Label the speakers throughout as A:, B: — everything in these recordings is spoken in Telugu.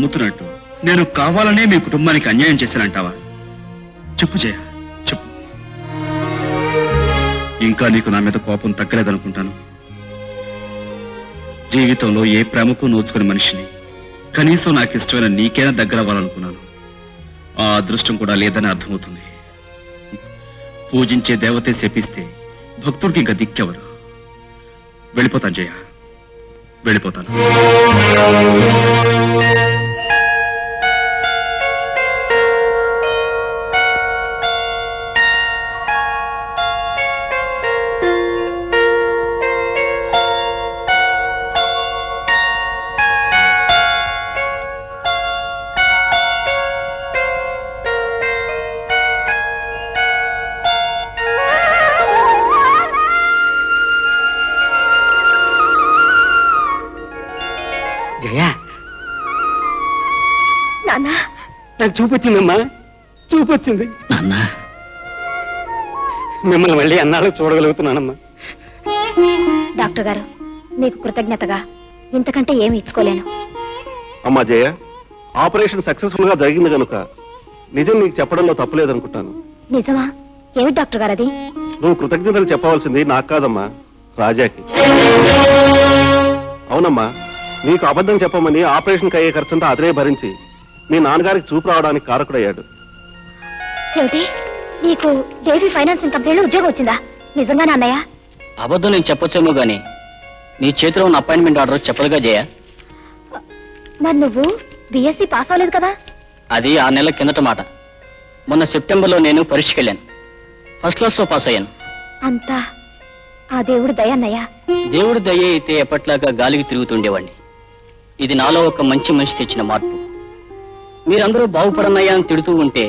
A: నమ్ముతున్నట్టు నేను కావాలనే మీ కుటుంబానికి అన్యాయం చేశానంటావా? చెప్పు జయ, చెప్పు. ఇంకా నీకు నా మీద కోపం తగ్గలేదనుకుంటాను. జీవితంలో ఏ ప్రేమకు నోచుకుని మనిషిని కనీసం నాకు ఇష్టమైన నీకైనా దగ్గర అవ్వాలనుకున్నాను. ఆ అదృష్టం కూడా లేదని అర్థమవుతుంది. పూజించే దేవతే శపిస్తే భక్తుడికి ఇంకా దిక్కెవరు? వెళ్ళిపోతాను జయ, వెళ్ళిపోతాను.
B: జయా,
C: నాన్న,
B: నాకు చూపొచ్చిందమ్మా, చూపొచ్చింది.
A: నాన్న,
B: మిమ్మల్ని మళ్ళీ అన్నాళ్ళు చూడగలుగుతున్నానమ్మా.
C: డాక్టర్ గారు, మీకు కృతజ్ఞతగా ఇంతకంటే ఏమి ఇచ్చుకోలేను.
D: అమ్మా జయ, ఆపరేషన్ సక్సెస్ఫుల్ గా జరిగింది కనుక నిజం నీకు చెప్పడంలో తప్పులేదనుకుంటాను.
C: నిజమా? ఏమిటి డాక్టర్ గారు అది?
D: నువ్వు కృతజ్ఞతలు చెప్పవలసింది నాకు కాదమ్మా, రాజాకి. అవునమ్మా, నీకు అబద్ధం చెప్పమని ఆపరేషన్కి అయ్యే ఖర్చంతా అతనే భరించి మీ నాన్నగారికి చూపు రావడానికి కారకుడయ్యాడు.
C: ఏమిటి, నీకు దేవి ఫైనాన్సింగ్ కంపెనీలో ఉద్యోగం వచ్చిందా? నిజంగా నాన్నయ్య?
E: అబద్ధం నేను చెప్పొచ్చేమో గాని నీ చేతిలో ఉన్న అపాయింట్మెంట్ ఆర్డర్ చెప్పదుగా జయ.
C: మరి నువ్వు బిఎస్సి పాస్ అవ్వలేదు కదా?
E: అది 6 నెలల కిందట మాట. మొన్న సెప్టెంబర్లో నేను పరీక్షకి వెళ్ళాను. ఫస్ట్ క్లాస్ లో పాస్ అయ్యాను.
C: అంతా ఆ దేవుడు దయ అన్నయ్య.
E: దేవుడి దయ అయితే ఎప్పట్లాగా గాలికి తిరుగుతుండేవాడిని. ఇది నాలో ఒక మంచి మనిషి తెచ్చిన మార్పు. మీరందరూ బాగుపడన్నయ్యా అని తిడుతూ ఉంటే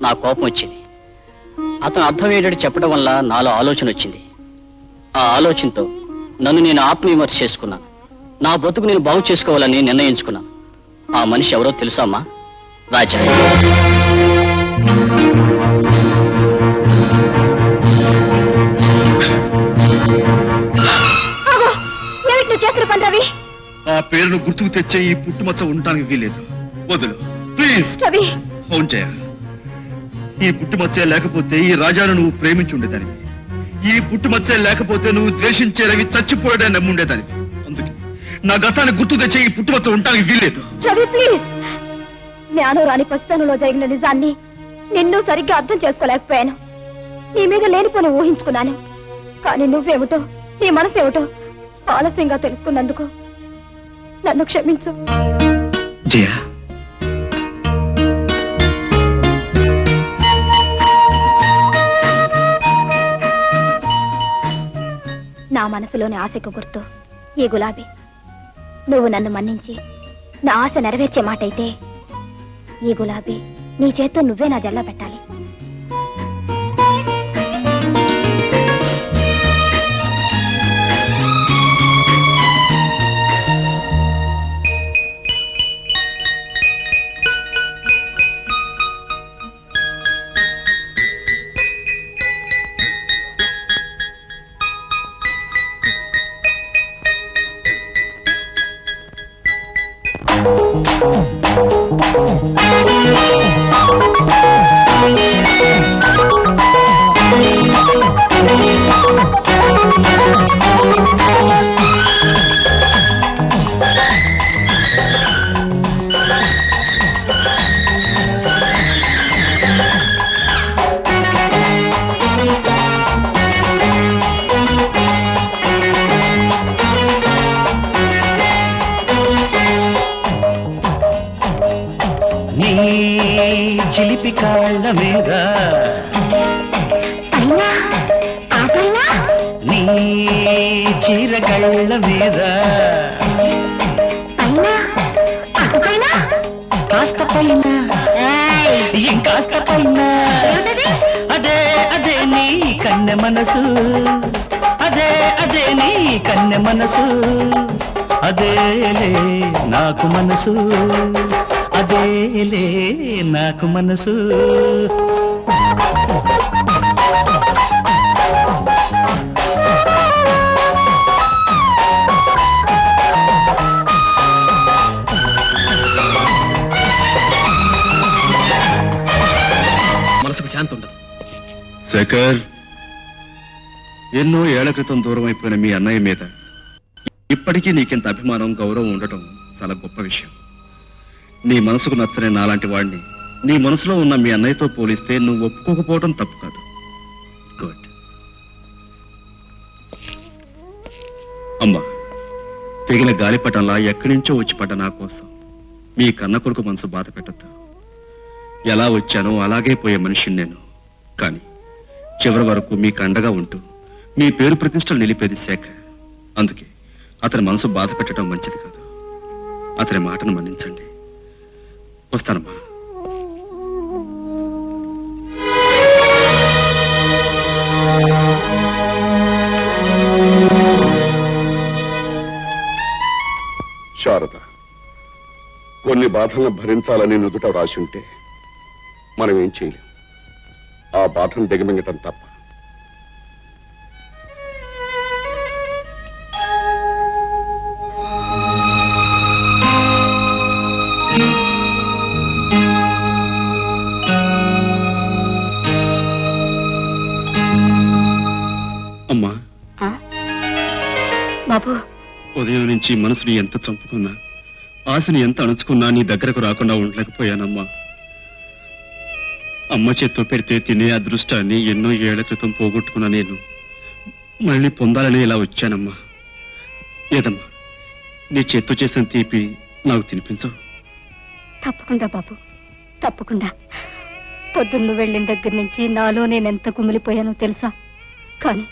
E: నా కోపం వచ్చింది. అతను అర్థం ఏంటంటే చెప్పడం వల్ల నాలో ఆలోచన వచ్చింది. ఆ ఆలోచనతో నన్ను నేను ఆత్మవిమర్శ చేసుకున్నాను. నా బ్రతుకు నేను బాగు చేసుకోవాలని నిర్ణయించుకున్నాను. ఆ మనిషి ఎవరో తెలుసా అమ్మా? రాజా.
C: ఏమిటి నువ్వు చేస్తున్న పని రవి?
A: ఆ పేరును గుర్తుకు తెచ్చే ఈ పుట్టుమచ్చ ఉండటానికి వీలేదు. వదులు ప్లీజ్.
C: రవి,
A: అవును జయ, ఈ పుట్టుమచ్చే లేకపోతే ఈ రాజాను నువ్వు ప్రేమించి ఉండేదానివి. ఈ పుట్టుమచ్చే లేకపోతే నువ్వు ద్వేషించే రవి చచ్చిపోయాడని నమ్ముండేదానివి. అందుకే నా గతాన్ని గుర్తు తెచ్చే ఈ పుట్టుమచ్చ ఉండటానికి వీలేదు.
C: రవి ప్లీజ్. జ్ఞానం రాని పసితనంలో జరిగిన నిజాన్ని నిన్ను సరిగ్గా అర్థం చేసుకోలేకపోయాను. నీ మీద లేనిపోని ఊహించుకున్నాను. కానీ నువ్వేమిటో, నీ మనసు ఏమిటో ఆలస్యంగా తెలుసుకున్నందుకు నన్ను క్షమించు.
A: జయ,
C: నా మనసులోని ఆశకు గుర్తు ఈ గులాబీ. నువ్వు నన్ను మన్నించి నా ఆశ నెరవేర్చే మాట అయితే ఈ గులాబీ నీ చేత్తో నువ్వే నా జల్లో పెట్టాలి.
F: చిలిపి కాళ్ళ మీద నీ చీరగళ్ళ మీద కాస్త పైన ఇంకాస్త పైన అదే అదే నీ కన్నె మనసు, అదే అదే నీ కన్నె మనసు, అదేలే నాకు మనసు, అదేలే నాకు మనసు.
G: శాంతి ఉండదు.
A: శేఖర్, ఎన్నో ఏళ్ల క్రితం దూరం అయిపోయిన మీ అన్నయ్య మీద ఇప్పటికీ నీకింత అభిమానం, గౌరవం ఉండటం చాలా గొప్ప విషయం. నీ మనసుకు నచ్చని నాలాంటి వాడిని నీ మనసులో ఉన్న మీ అన్నయ్యతో పోలిస్తే నువ్వు ఒప్పుకోకపోవడం తప్పు కాదు. గుడ్. అమ్మా, తెగిన గాలిపటంలా ఎక్కడి నుంచో వచ్చి పడ్డ నా కోసం మీ కన్న కొడుకు మనసు బాధ పెట్టద్దు. ఎలా వచ్చానో అలాగే పోయే మనిషిని నేను. కానీ చివరి వరకు మీకు అండగా ఉంటూ మీ పేరు ప్రతిష్టలు నిలిపేది శేఖర్. అందుకే అతని మనసు బాధ పెట్టడం మంచిది కాదు. అతని మాటను మన్నించండి. వస్తానమ్మా.
D: శారద, కొన్ని బాధలను భరించాలని నుదుట రాసి ఉంటే మనం ఏం చేయలేం. ఆ బాధను దిగమింగటం తప్ప.
A: అమ్మా,
C: బాబు,
A: ఉదయం నుంచి మనసుని ఎంత చంపుకున్నా, ఆశని ఎంత అణుచుకున్నా నీ దగ్గరకు రాకుండా ఉండలేకపోయానమ్మా. అమ్మ చేత్తో పెడితే తినే అదృష్టాన్ని ఎన్నో ఏళ్ల క్రితం పోగొట్టుకున్నా నేను మళ్ళీ పొందాలని ఇలా వచ్చానమ్మా. ఏదమ్మా, నీ చేత్తో చేసిన తీపి నాకు తినిపించవు?
C: తప్పకుండా బాబు, తప్పకుండా. పొద్దున్న వెళ్ళిన దగ్గర నుంచి నాలో నేనెంత కుమిలిపోయానో తెలుసా? కానీ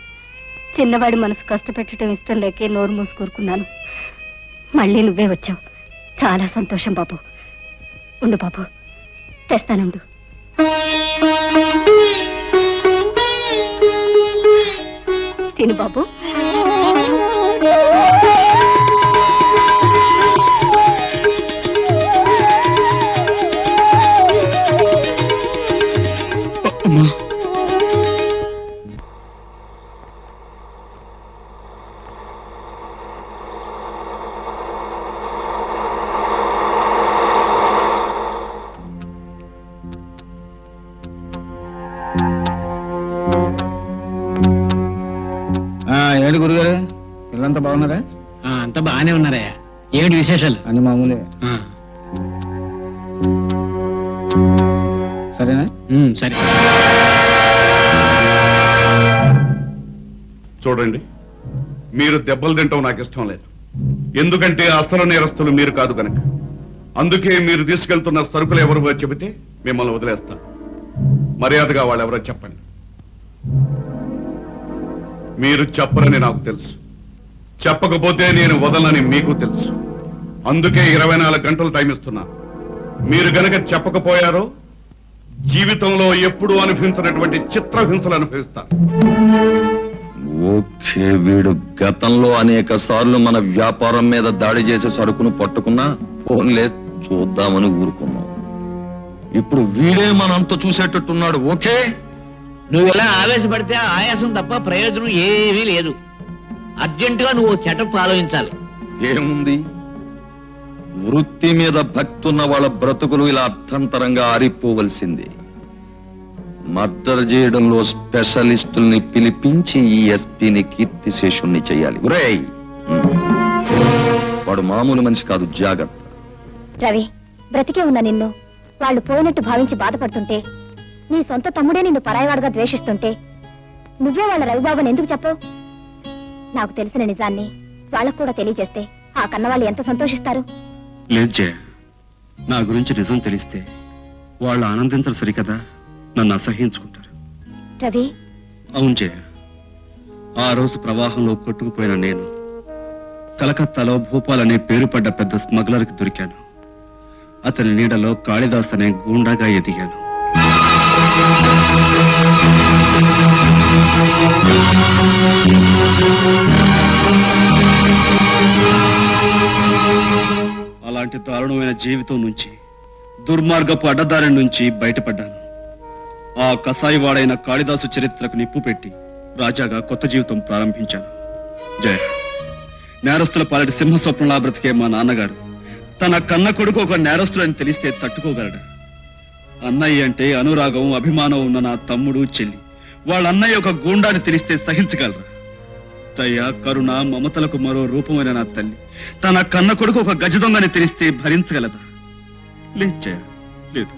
C: చిన్నవాడి మనసు కష్టపెట్టడం ఇష్టం లేకే నోరు మూసుకూరుకున్నాను. మళ్ళీ నువ్వే వచ్చావు. చాలా సంతోషం బాబు. ఉండు బాబు, తెస్తానుండు. తిను బాబు.
H: ఏంటి గురుగారు, పిల్లలంతా బాగున్నారా?
G: అంతా బాగానే ఉన్నారయ్యా. ఏమిటి విశేషాలు?
H: అని మామూలే. సరేనా?
G: సరే.
D: చూడండి, మీరు దెబ్బలు తింటాం నాకు ఇష్టం లేదు. ఎందుకంటే అసలు నేరస్తులు మీరు కాదు కనుక. అందుకే మీరు తీసుకెళ్తున్న సరుకులు ఎవరు చెబితే మిమ్మల్ని వదిలేస్తాం. మర్యాదగా వాళ్ళు ఎవరో చెప్పండి. మీరు చెప్పరని నాకు తెలుసు. చెప్పకపోతే నేను వదలని మీకు తెలుసు. అందుకే 24 గంటలు టైం ఇస్తున్నా. మీరు గనక చెప్పకపోయారో జీవితంలో ఎప్పుడూ అనుభవించినటువంటి చిత్రహింసలు అనుభవిస్తారు.
I: ఓకే, వీడు గతంలో అనేక సార్లు మన వ్యాపారం మీద దాడి చేసే సరుకును పట్టుకున్నా ఫోన్లే చూద్దామని ఊరుకున్నాం. ఇప్పుడు వీడే మనంతా చూసేటట్టున్నాడు. ఓకే,
J: నువ్వు ఇలా ఆవేశపడితే ఆయాసం తప్ప ప్రయోజనం ఏమీ లేదు. అర్జెంటుగా నువ్వు సెటప్ ఆలోచించాలి.
I: ఏముంది, వృత్తి మీద భక్తి ఉన్న వాళ్ళ బ్రతుకులు ఇలా అర్థంతరంగా ఆరిపోవలసింది. మర్డర్ చేయడంలో స్పెషలిస్టుల్ని పిలిపించి ఈ ఎస్పీని కీర్తిశేషుణ్ణి చేయాలి. ఒరేయ్, వాడు మామూలు మనిషి కాదు, జాగ్రత్త.
C: రవి, బ్రతికే ఉన్న నిన్ను వాళ్ళు పోయినట్టు భావించి బాధపడుతుంటే, నీ సొంత తమ్ముడే నిన్ను పరాయివాడుగా ద్వేషిస్తుంటే నువ్వే వాళ్ళ రవిబాబుని ఎందుకు చెప్పవు? నాకు తెలిసిన నిజాన్ని వాళ్ళకు కూడా తెలియజేస్తే ఆ కన్నవాళ్ళు ఎంత సంతోషిస్తారు.
A: లేదు జయ, నా గురించి నిజం తెలిస్తే వాళ్ళు ఆనందించరు సరికదా, నన్ను అసహ్యించుకుంటారు.
C: రవి,
A: అవును జయ, ఆ రోజు ప్రవాహంలో కొట్టుకుపోయిన నేను కలకత్తాలో భూపాల్ అనే పేరు పడ్డ పెద్ద స్మగ్లర్కి దొరికాను. అతని నీడలో కాళిదాస్ అనే గూండాగా ఎదిగాను. అలాంటి దారుణమైన జీవితం నుంచి, దుర్మార్గపు అడ్డదారి నుంచి బయటపడ్డాను. ఆ కసాయివాడైన కాళిదాసు చరిత్రకు నిప్పు పెట్టి రాజాగా కొత్త జీవితం ప్రారంభించాను. జయ, నేరస్తుల పాలటి సింహస్వప్నంలా బ్రతికే మా నాన్నగారు తన కన్న కొడుకు ఒక నేరస్తుడని తెలిస్తే తట్టుకోగలడా? అన్నయ్య అంటే అనురాగం అభిమానం ఉన్న నా తమ్ముడు చెల్లి వాళ్ళ అన్నయ్య ఒక గూండాన్ని తెలిస్తే సహించగలరా? దయ కరుణ మమతలకు మరో రూపమైన నా తల్లి తన కన్న కొడుకు ఒక గజ దొంగని తెలిస్తే భరించగలదా? లేదు జయ, లేదు.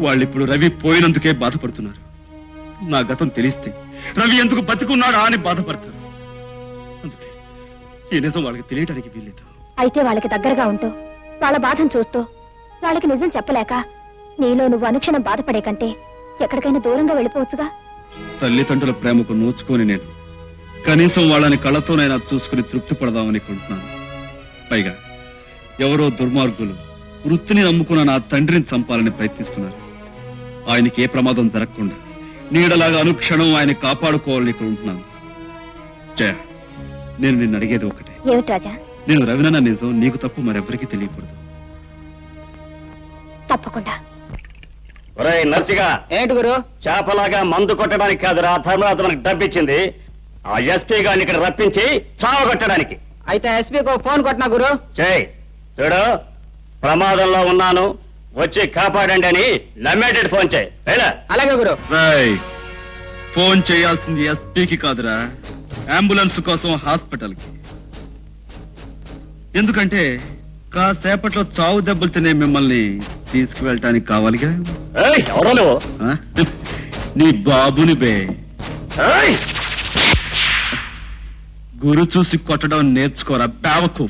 A: వాళ్ళిప్పుడు రవి పోయినందుకే బాధపడుతున్నారు. నా గతం తెలిస్తే రవి ఎందుకు బతికున్నాడా అని బాధపడతారు. అందుకే ఈ నిజం వాళ్ళకి తెలియటానికి వీల్లేదు.
C: అయితే వాళ్ళకి దగ్గరగా ఉంటూ వాళ్ళ బాధను చూస్తూ వాళ్ళకి నిజం చెప్పలేక నీలో నువ్వు అనుక్షణం బాధపడే కంటే ఎక్కడికైనా దూరంగా వెళ్ళిపోవచ్చుగా.
A: తల్లిదండ్రుల ప్రేమకు నోచుకొని నేను కనీసం వాళ్ళని కళ్ళతోనైనా చూసుకుని తృప్తి పడదామని కొంటున్నాను. పైగా ఎవరో దుర్మార్గులు వృత్తిని నమ్ముకున్న నా తండ్రిని చంపాలని ప్రయత్నిస్తున్నారు. ఆయనకి ఏ ప్రమాదం జరగకుండా నీడలాగా అనుక్షణం ఆయన కాపాడుకోవాలని ఇక్కడ ఉంటున్నాను. జయ, నేను నిన్ను అడిగేది ఒకటే.
C: ఏమిటి రాజా?
A: నేను రవినన్న నిజం నీకు తప్ప మరెవరికి తెలియకూడదు.
C: తప్పకుండా.
B: నర్సిగా
E: ఏంటి గురు?
B: చేపలాగా మందు కొట్టడానికి కాదురా ధర్మరాజు మనకు డబ్బిచ్చింది. ఆ ఎస్పీ గారిని ఇక్కడ రప్పించి చావు కొట్టడానికి.
E: అయితే ఎస్పీకి ఫోన్ కొట్టినా గురు.
B: చేయి. చూడు, ప్రమాదంలో ఉన్నాను, వచ్చి కాపాడండి అని లమ్మేటెడ్ ఫోన్ చేయి.
E: అలాగే గురు.
A: రాయ్, ఫోన్ చేయాల్సింది ఎస్పీకి కాదురా, అంబులెన్స్ కోసం హాస్పిటల్కి. ఎందుకంటే కాసేపట్లో చావు దెబ్బలు తినే మిమ్మల్ని తీసుకువెళ్ళటానికి కావాలిగా.
B: ఎవరో నువ్వు?
A: ఆ? నీ బాబుని బే. గురు చూసి కొట్టడం నేర్చుకోరా బేవకు.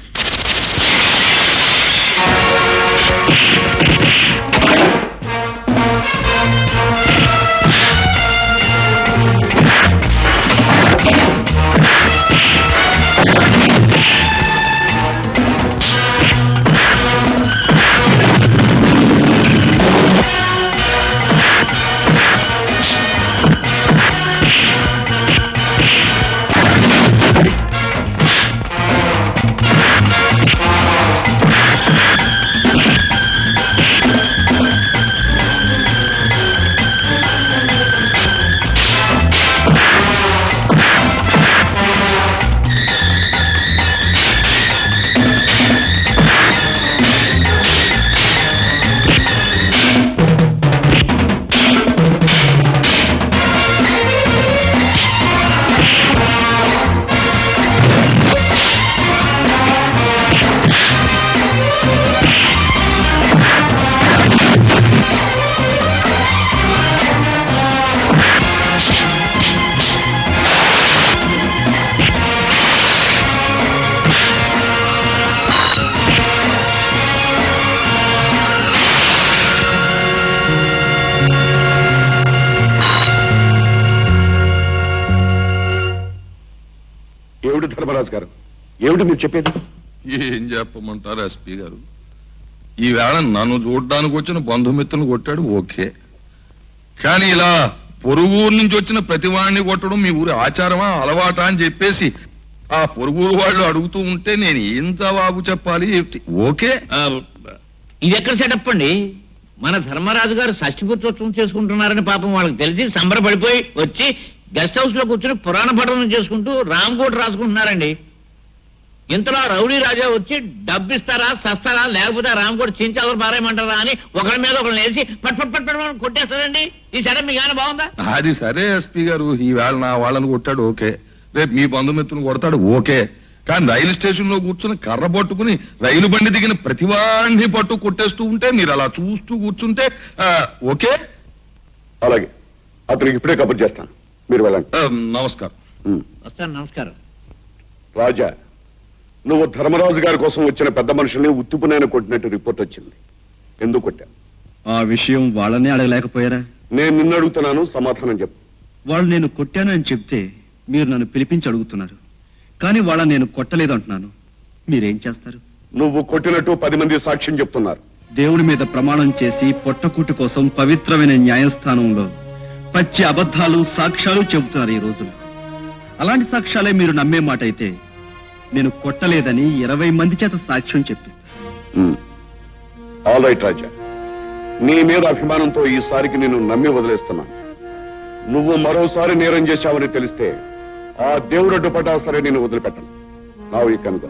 D: ఏమిటి ధర్మరాజు గారు, ఏమిటి మీరు చెప్పేది?
I: ఏం చెప్పమంటారు ఎస్పీ గారు? ఈవేళ నన్ను చూడడానికి వచ్చిన బంధుమిత్రులను కొట్టాడు, ఓకే. కానీ ఇలా పొరుగురు నుంచి వచ్చిన ప్రతి వాడిని కొట్టడం మీ ఊరి ఆచారమా అలవాటా అని చెప్పేసి ఆ పొరుగురు వాళ్ళు అడుగుతూ ఉంటే నేను ఏం జవాబు చెప్పాలి? ఓకే.
J: ఇది ఎక్కడ సెటప్ అండి? మన ధర్మరాజు గారు షష్ఠిపుత్రోత్సవం చేసుకుంటున్నారని పాపం వాళ్ళకి తెలిసి సంబరపడిపోయి వచ్చి గెస్ట్ హౌస్ లో కూర్చొని పురాణ పఠనం చేసుకుంటూ రామ్కోట్ రాసుకుంటున్నారండి. ఇంతలో రౌడీ రాజా వచ్చి డబ్బిస్తారా సస్తారా లేకపోతే రామ్కోట్ చించాలు పారేయమంటారా అని ఒకరి మీద ఒకరిని వేసి పట్ పట్ పట్ పట్ కొట్టేస్తారండి. ఈ సెటప్ మీకు ఏమైనా బాగుందా?
I: అది సరే ఎస్పీ గారు, ఈవేళ నా వాళ్ళని కొట్టాడు, ఓకే. రేపు మీ బంధుమిత్రులను కొడతాడు, ఓకే. కానీ రైలు స్టేషన్ లో కూర్చుని కర్ర పట్టుకుని రైలు బండి దిగిన ప్రతివాడిని పట్టు కొట్టేస్తూ ఉంటే మీరు అలా చూస్తూ కూర్చుంటే ఓకే.
D: అలాగే, అతనికి ఇప్పుడే కబుర్ చేస్తాను, మీరు వెళ్ళండి.
I: నమస్కారం.
J: వస్తాను. నమస్కారం.
D: రాజా, నువ్వు ధర్మరాజు గారి కోసం వచ్చిన పెద్ద మనుషుల్ని ఉత్తుపునైన కొట్టినట్టు రిపోర్ట్ వచ్చింది. ఎందుకు కొట్టా?
A: ఆ విషయం వాళ్ళనే అడగలేకపోయారా?
D: నేను నిన్ను అడుగుతున్నాను, సమాధానం చెప్పు.
A: వాళ్ళు నేను కొట్టాను అని చెప్తే మీరు నన్ను పిలిపించి అడుగుతున్నారు, కానీ వాళ్ళ నేను కొట్టలేదు అంటున్నాను. మీరేం చేస్తారు?
D: నువ్వు కొట్టినట్టు 10 మంది సాక్ష్యం చెప్తున్నారు.
A: దేవుడి మీద ప్రమాణం చేసి పొట్టకూటి కోసం పవిత్రమైన న్యాయస్థానంలో పచ్చి అబద్ధాలు సాక్ష్యాలు చెబుతున్నారు ఈ రోజుల్లో. అలాంటి సాక్ష్యాలే మీరు నమ్మే మాట అయితే నేను కొట్టలేదని 20 మంది చేత సాక్ష్యం చెప్పిస్తాను.
D: ఆల్ రైట్ రాజా, నీ మీద అభిమానంతో ఈసారికి నేను నమ్మి వదిలేస్తున్నాను. నువ్వు మరోసారి నేరం చేశావని తెలిస్తే ఆ దేవుడు అడ్డుపడ్డా సరే నేను వదిలిపెట్టను. నా ఈ కనుక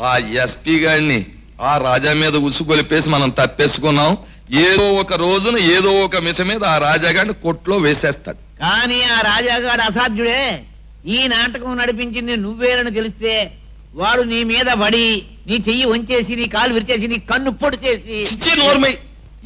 I: ఆ ఎస్పీ గారిని ఆ రాజా మీద ఉసుగొలిపేసి మనం తప్పేసుకున్నాం. ఏదో ఒక రోజున ఏదో ఒక మిష మీద ఆ రాజా గారిని కొట్లో వేసేస్తాడు.
J: కానీ ఆ రాజాగాడు అసాధ్యుడే. ఈ నాటకం నడిపించింది నువ్వేనని తెలిస్తే వాడు నీ మీద పడి నీ చెయ్యి వంచేసి నీ కాలు విరిచేసి నీ కన్ను పొడి చేసి
I: చిచ్చి నోర్మై,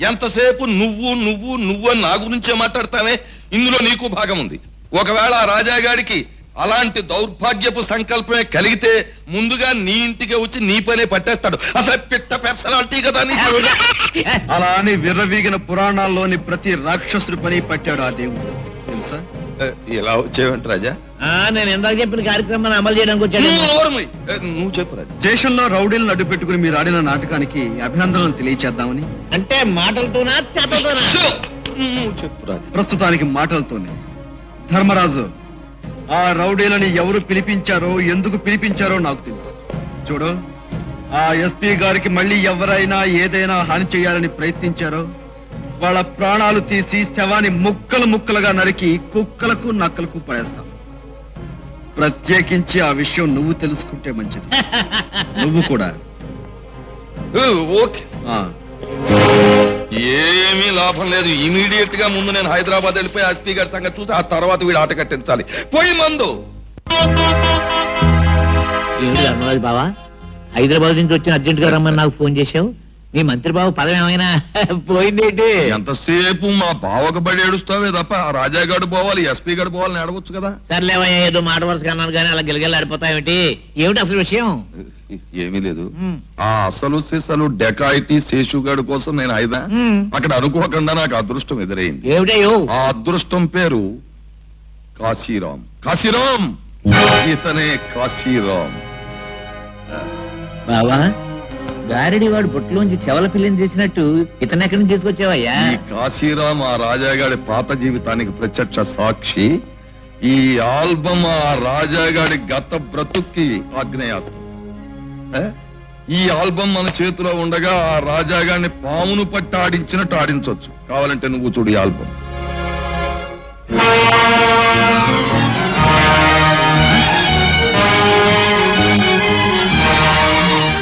I: ఎంతసేపు నువ్వు నువ్వు నువ్వు అని నా గురించే మాట్లాడతానే. ఇందులో నీకు భాగం ఉంది. ఒకవేళ ఆ రాజాగాడికి అలాంటి దౌర్భాగ్యపు సంకల్పమే కలిగితే ముందుగా నీ ఇంటికి వచ్చి నీ పనే పట్టేస్తాడు. అసలు పిట్ట పెర్సలాంటి కదా నీకు.
A: అలా అని విర్రవీగిన పురాణాల్లోని ప్రతి రాక్షసుడి పని పట్టాడు ఆ దేవుడు తెలుసా?
I: ఇలా వచ్చేవంట రాజా?
J: నేను ఇందాక చెప్పిన కార్యక్రమాన్ని అమలు చేయడానికి వచ్చాడు.
I: నువ్వు చెప్పు రాజా.
A: స్టేషన్లో రౌడీలను అడ్డు పెట్టుకుని మీరు ఆడిన నాటకానికి అభినందనలు తెలియచేద్దామని.
J: అంటే మాటలతోనా చేతలతోనా?
I: నువ్వు చెప్పు రాజా.
A: ప్రస్తుతానికి మాటలతోనే. ధర్మరాజు, ఆ రౌడీలని ఎవరు పిలిపించారో ఎందుకు పిలిపించారో నాకు తెలుసు. చూడు, ఆ ఎస్పీ గారికి మళ్ళీ ఎవరైనా ఏదైనా హాని చేయాలని ప్రయత్నించారో వాళ్ళ ప్రాణాలు తీసి శవాన్ని ముక్కలు ముక్కలుగా నరికి కుక్కలకు నక్కలకు పడేస్తాం. ప్రత్యేకించి ఆ విషయం నువ్వు తెలుసుకుంటే మంచిది. నువ్వు కూడా.
I: ఓకే, ఏమీ లాభం లేదు. ఇమీడియట్ గా ముందు నేను హైదరాబాద్ వెళ్ళిపోయి ఎస్పీ గారి సంగతి చూసి ఆ తర్వాత వీడు ఆట కట్టించాలి. పోయి మందు.
J: ఏమిటి అన్నరాజు బావా, హైదరాబాద్ నుంచి వచ్చిన అర్జెంట్ గా రమ్మని నాకు ఫోన్ చేశావు. నీ మంత్రి బాబు పదం ఏమైనా పోయిందేంటి?
I: ఎంతసేపు మా బావకు బడి ఏడుస్తావే తప్ప ఆ రాజాగాడు పోవాలి ఎస్పీ గారు పోవాలని ఏడవచ్చు కదా.
J: సర్లేవయ్యా, ఏదో మాట వరుసగా అన్నాను కానీ అలా గిలగిలాడిపోతావేమిటి? ఏమిటి అసలు విషయం?
I: ఏమీ లేదు. ఆ అసలు సిసలు డెకాయిటీ శేషుగాడు కోసం నేను అక్కడ అనుకోకుండా నాకు అదృష్టం ఎదురైంది.
J: ఏమిటయ్యో?
I: ఆ అదృష్టం పేరు కాశీరాం. కాశీరాం, ఇతనే కాశీరాం.
J: బావా, గారిడి వాడు బొట్టులోంచి చెవల పిల్లని చేసినట్టు ఇతను ఎక్కడి నుంచి తీసుకొచ్చావయ్యా?
I: ఈ కాశీరాం ఆ రాజాగాడి పాత జీవితానికి ప్రత్యక్ష సాక్షి. ఈ ఆల్బమ్ ఆ రాజాగాడి గత బ్రతుక్కి ఆగ్నేయాస్త్రం. ఈ ఆల్బమ్ మన చేతిలో ఉండగా ఆ రాజాగాడిని పామును పట్టి ఆడించినట్టు ఆడించవచ్చు. కావాలంటే నువ్వు చూడు ఈ ఆల్బమ్.